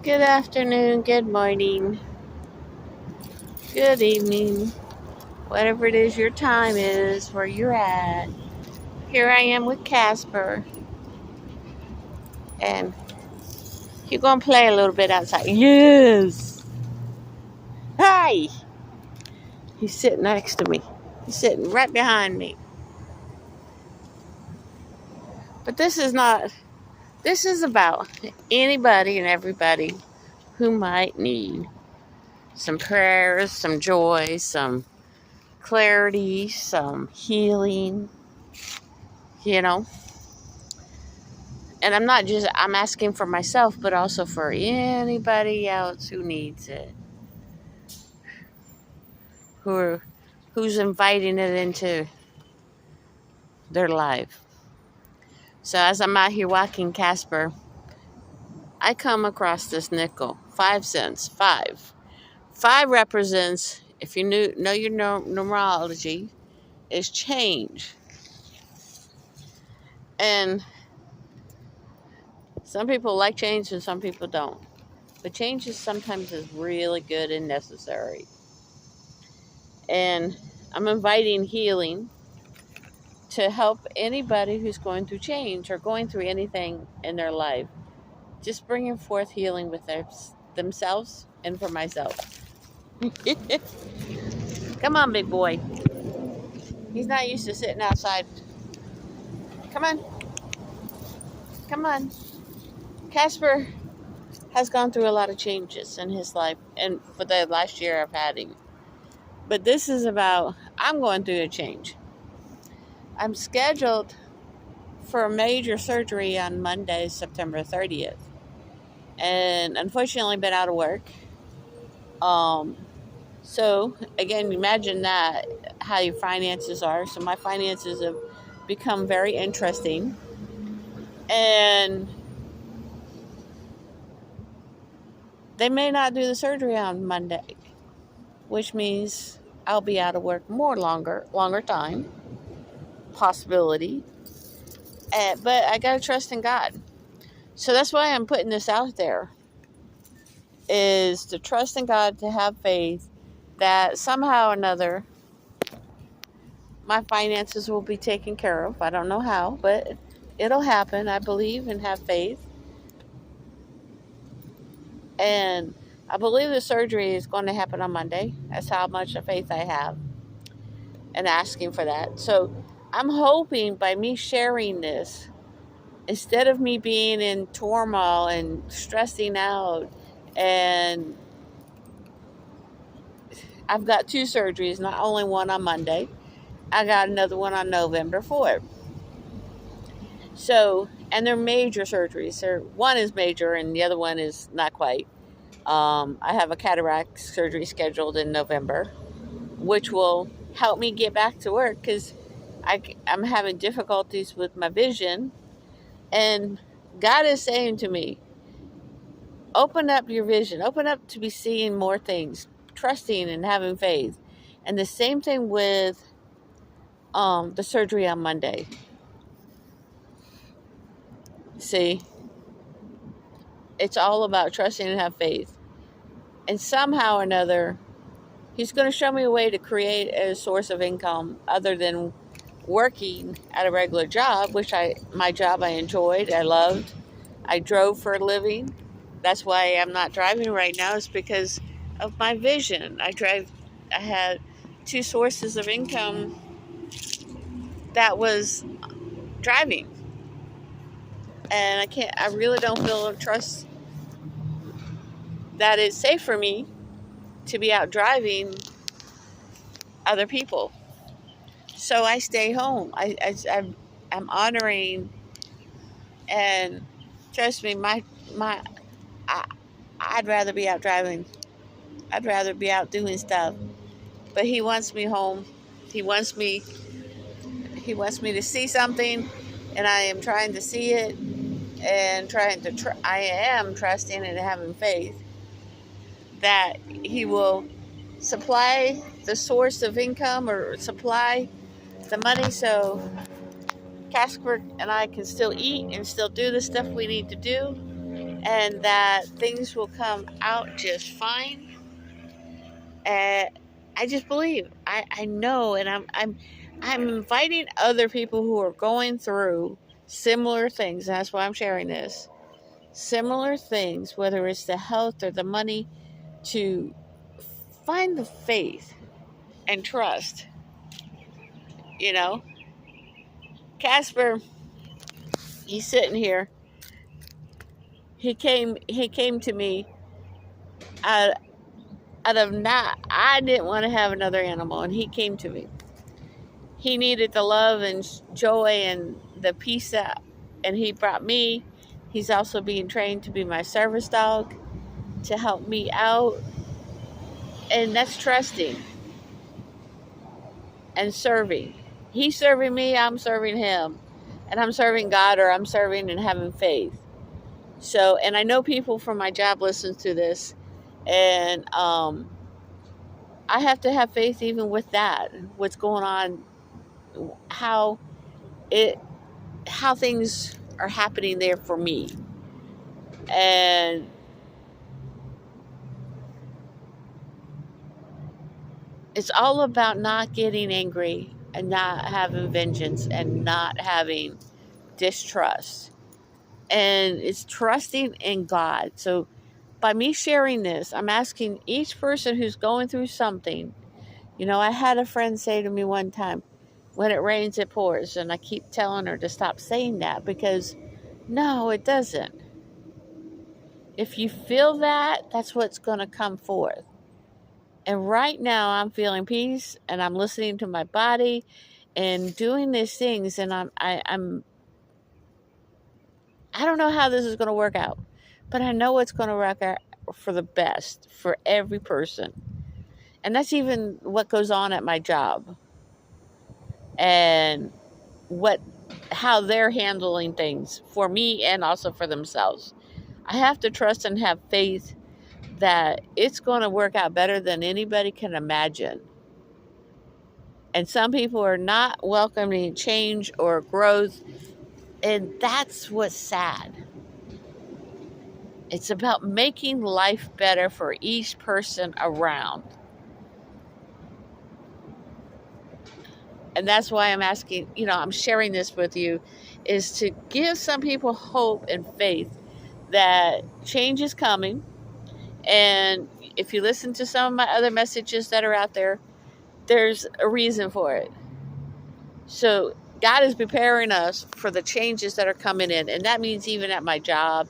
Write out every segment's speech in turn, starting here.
Good afternoon, good morning, good evening, whatever it is your time is, where you're at. Here I am with Casper, and you're gonna play a little bit outside. Yes! Hi! He's sitting next to me, he's sitting right behind me. But this is about anybody and everybody who might need some prayers, some joy, some clarity, some healing, you know. And I'm asking for myself, but also for anybody else who needs it, who who's inviting it into their life. So as I'm out here walking Casper, I come across this nickel, 5 cents, five. Five represents, if you know your numerology, is change. And some people like change and some people don't. But change sometimes is really good and necessary. And I'm inviting healing to help anybody who's going through change or going through anything in their life. Just bringing forth healing with themselves and for myself. Come on, big boy. He's not used to sitting outside. Come on. Come on. Casper has gone through a lot of changes in his life, and for the last year I've had him. But this is about, I'm going through a change. I'm scheduled for a major surgery on Monday, September 30th. And unfortunately, been out of work. Um, so again, imagine that, how your finances are. So my finances have become very interesting, and they may not do the surgery on Monday, which means I'll be out of work longer time, possibility. But I gotta trust in God. So that's why I'm putting this out there, is to trust in God, to have faith that somehow or another my finances will be taken care of. I don't know how, but it'll happen. I believe and have faith. And I believe the surgery is going to happen on Monday. That's how much of faith I have and asking for that. So I'm hoping by me sharing this, instead of me being in turmoil and stressing out, and I've got two surgeries, not only one on Monday, I got another one on November 4th. So, and they're major surgeries. One is major and the other one is not quite. I have a cataract surgery scheduled in November, which will help me get back to work because I'm having difficulties with my vision. And God is saying to me, open up your vision, open up to be seeing more things, trusting and having faith. And the same thing with the surgery on Monday. See, it's all about trusting and have faith. And somehow or another, He's going to show me a way to create a source of income other than working at a regular job, which my job I enjoyed, I loved. I drove for a living. That's why I'm not driving right now, is because of my vision. I had two sources of income that was driving. And I really don't feel trust that it's safe for me to be out driving other people. So I stay home. I'm honoring, and trust me, my I, I'd rather be out driving. I'd rather be out doing stuff. But he wants me home. He wants me he wants me to see something, and I am trying to see it, and I am trusting and having faith that he will supply the source of income or supply the money so Casper and I can still eat and still do the stuff we need to do. and that things will come out just fine. And I just believe. I know, and I'm inviting other people who are going through similar things. That's why I'm sharing this. Similar things, whether it's the health or the money, to find the faith and trust. You know, Casper, he's sitting here. He came to me out of not. I didn't want to have another animal, and he came to me. He needed the love and joy and the peace and he brought me. He's also being trained to be my service dog to help me out, and that's trusting and serving. He's serving me, I'm serving him, and I'm serving God, or I'm serving and having faith. So, and I know people from my job listen to this, and I have to have faith even with that. What's going on, how things are happening there for me, and it's all about not getting angry and not having vengeance and not having distrust. And it's trusting in God. So by me sharing this, I'm asking each person who's going through something. You know, I had a friend say to me one time, when it rains, it pours. And I keep telling her to stop saying that, because no, it doesn't. If you feel that, that's what's going to come forth. And right now I'm feeling peace, and I'm listening to my body and doing these things, and I don't know how this is going to work out, but I know it's going to work out for the best for every person. And that's even what goes on at my job, and how they're handling things for me and also for themselves. I have to trust and have faith that it's going to work out better than anybody can imagine. And some people are not welcoming change or growth, and that's what's sad. It's about making life better for each person around. And that's why I'm asking, I'm sharing this with you, is to give some people hope and faith that change is coming. And if you listen to some of my other messages that are out there, there's a reason for it. So God is preparing us for the changes that are coming in. And that means even at my job.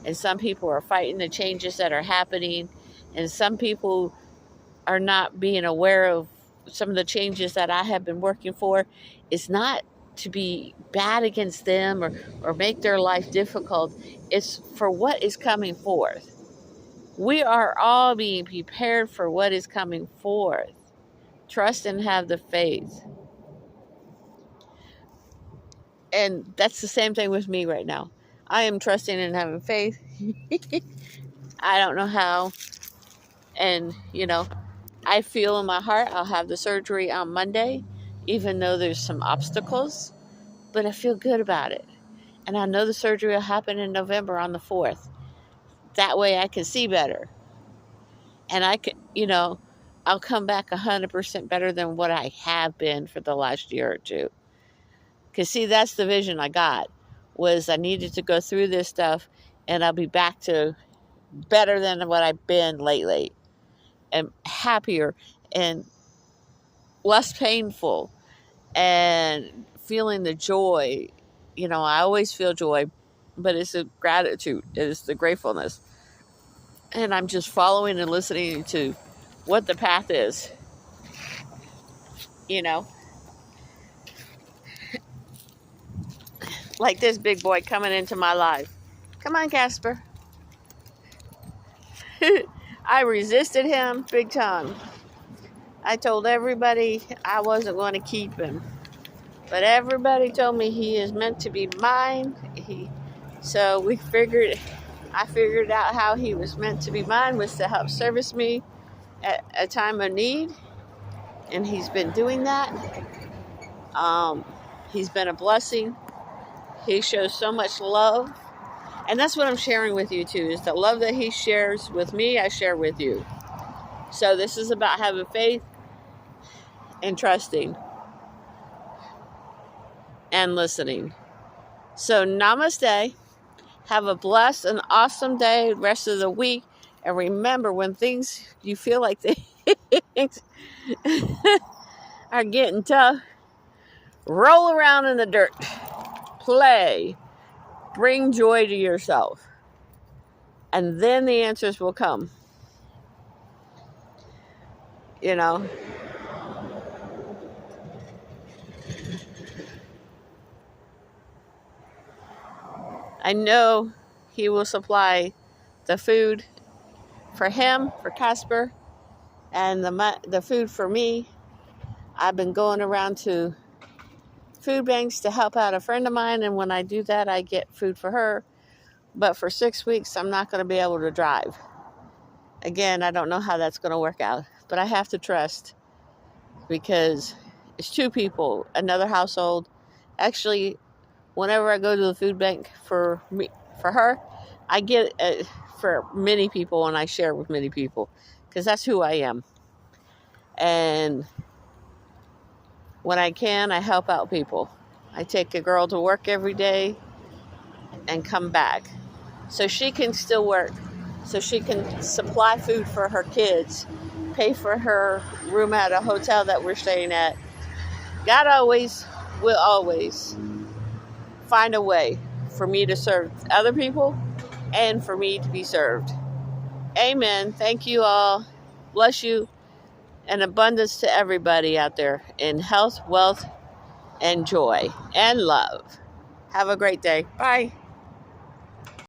And some people are fighting the changes that are happening. And some people are not being aware of some of the changes that I have been working for. It's not to be bad against them or make their life difficult. It's for what is coming forth. We are all being prepared for what is coming forth. Trust and have the faith. And that's the same thing with me right now. I am trusting and having faith. I don't know how. And, I feel in my heart I'll have the surgery on Monday, even though there's some obstacles. But I feel good about it. And I know the surgery will happen in November on the 4th. That way I can see better. And I can, I'll come back 100% better than what I have been for the last year or two. Because, see, that's the vision I got, was I needed to go through this stuff, and I'll be back to better than what I've been lately, and happier and less painful, and feeling the joy. I always feel joy, but it's the gratitude, it's the gratefulness. And I'm just following and listening to what the path is, like this big boy coming into my life. Come on, Casper. I resisted him big time. I told everybody I wasn't going to keep him. But everybody told me he is meant to be mine. So I figured out how he was meant to be mine, was to help service me at a time of need. And he's been doing that. He's been a blessing. He shows so much love. And that's what I'm sharing with you too, is the love that he shares with me, I share with you. So this is about having faith and trusting and listening. So namaste. Have a blessed and awesome day, rest of the week. And remember, when things, you feel like things are getting tough, roll around in the dirt. Play. Bring joy to yourself. And then the answers will come. You know. I know he will supply the food for him, for Casper, and the food for me. I've been going around to food banks to help out a friend of mine, and when I do that, I get food for her. But for 6 weeks, I'm not going to be able to drive. Again, I don't know how that's going to work out, but I have to trust, because it's 2 people, another household. Actually, whenever I go to the food bank for her, I get it for many people, and I share with many people, because that's who I am. And when I can, I help out people. I take a girl to work every day and come back, so she can still work, so she can supply food for her kids, pay for her room at a hotel that we're staying at. God always will always find a way for me to serve other people and for me to be served. Amen. Thank you all. Bless you, and abundance to everybody out there in health, wealth, and joy and love. Have a great day. Bye.